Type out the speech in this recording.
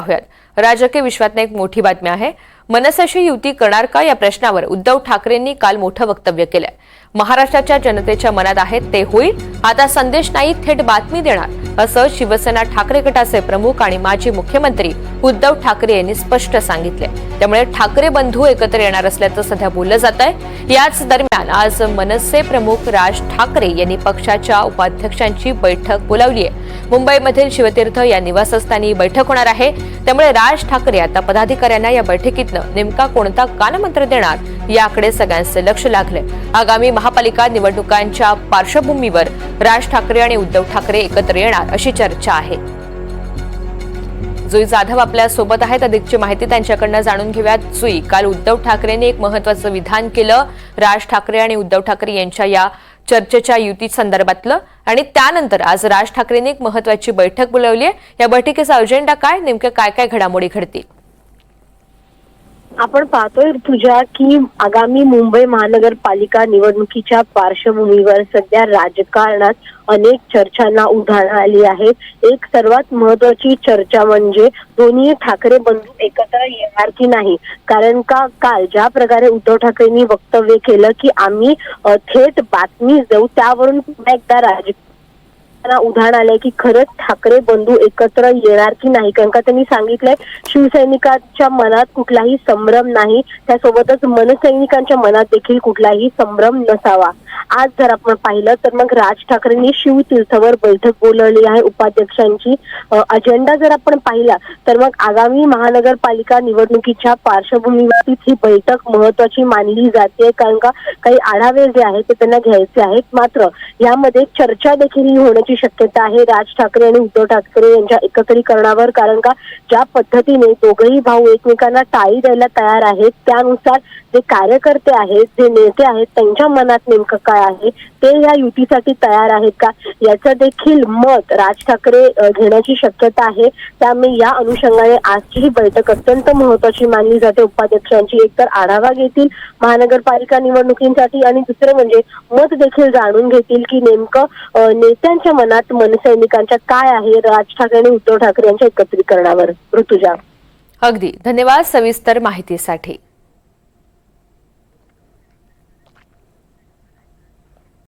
पाहूयात। राजकीय विश्वातनं एक मोठी बातमी आहे। मनसेशी युती करणार का या प्रश्नावर उद्धव ठाकरेंनी काल मोठं वक्तव्य केलंय। महाराष्ट्राच्या जनतेच्या मनात आहे ते होईल, आता संदेश नाही थेट बातमी देणार असं शिवसेना ठाकरे गटाचे प्रमुख आणि माजी मुख्यमंत्री उद्धव ठाकरे यांनी स्पष्ट सांगितलंय। त्यामुळे ठाकरे बंधू एकत्र येणार असल्याचं सध्या बोललं जात आहे। याच दरम्यान आज मनसे प्रमुख राज ठाकरे यांनी पक्षाच्या उपाध्यक्षांची बैठक बोलावली आहे। मुंबईमधील शिवतीर्थ या निवासस्थानी बैठक होणार आहे। त्यामुळे राज ठाकरे आता पदाधिकाऱ्यांना या बैठकीतनं नेमका कोणता कानमंत्र देणार याकडे सगळ्यांचे लक्ष लागले। आगामी महापालिका निवडणुकांच्या पार्श्वभूमीवर राज ठाकरे आणि उद्धव ठाकरे एकत्र येणार अशी चर्चा आहे। जुई जाधव आपल्या सोबत आहेत, अधिकची माहिती त्यांच्याकडनं जाणून घेऊयात। जुई, काल उद्धव ठाकरेंनी एक महत्त्वाचं विधान केलं राज ठाकरे आणि उद्धव ठाकरे यांच्या या चर्चेच्या युती संदर्भातलं, आणि त्यानंतर आज राज ठाकरेंनी एक महत्त्वाची बैठक बोलावली आहे। या बैठकीचा अजेंडा काय, नेमक्या काय काय घडामोडी घडतील? आपण पाहतोय तुझ्या की आगामी मुंबई महानगरपालिका निवडणुकीच्या पार्श्वभूमीवर सध्या राजकारणात अनेक चर्चांना उधाण आली आहे। एक सर्वात महत्त्वाची चर्चा म्हणजे दोन्ही ठाकरे बंधू एकत्र येणार की नाही, कारण का काल ज्या प्रकारे उद्धव ठाकरेंनी वक्तव्य केलं की आम्ही थेट बातमी देऊ, त्यावरून पुन्हा एकदा उदाहरण आलंय की खरंच ठाकरे बंधू एकत्र येणार की नाही, कारण का त्यांनी सांगितलंय शिवसैनिकांच्या मनात कुठलाही संभ्रम नाही, त्यासोबतच मनसैनिकांच्या मनात देखील कुठलाही संभ्रम नसावा। आज जर आपण पाहिलं तर मग राज ठाकरेंनी शिवतीर्थवर बैठक बोलावली आहे उपाध्यक्षांची। अजेंडा जर आपण पाहिला तर मग आगामी महानगरपालिका निवडणुकीच्या पार्श्वभूमीवरती ही बैठक महत्त्वाची मानली जाते, कारण का काही आढावे जे आहेत ते त्यांना घ्यायचे आहेत। मात्र यामध्ये चर्चा देखील होण्याची शक्यता आहे राज ठाकरे आणि उद्धव ठाकरे यांच्या एकत्रीकरणावर, कारण का ज्या पद्धतीने दोघेही भाऊ एकमेकांना टाळी द्यायला तयार आहेत, त्यानुसार जे कार्यकर्ते आहेत, जे नेते आहेत, त्यांच्या मनात नेमकं काय आहे, ते या युतीसाठी तयार आहेत का, याचं देखील मत राज ठाकरे घेण्याची शक्यता आहे। त्यामुळे या अनुषंगाने आजची ही बैठक अत्यंत महत्त्वाची मानली जाते। उपाध्यक्षांची एकतर आढावा घेतील महानगरपालिका निवडणुकीसाठी, आणि दुसरं म्हणजे मत देखील जाणून घेतील की नेमकं नेत्यांच्या मनात मनसैनिकांच्या काय आहे राज ठाकरे आणि उद्धव ठाकरे यांच्या एकत्रीकरणावर। ऋतुजा, अगदी धन्यवाद सविस्तर माहितीसाठी।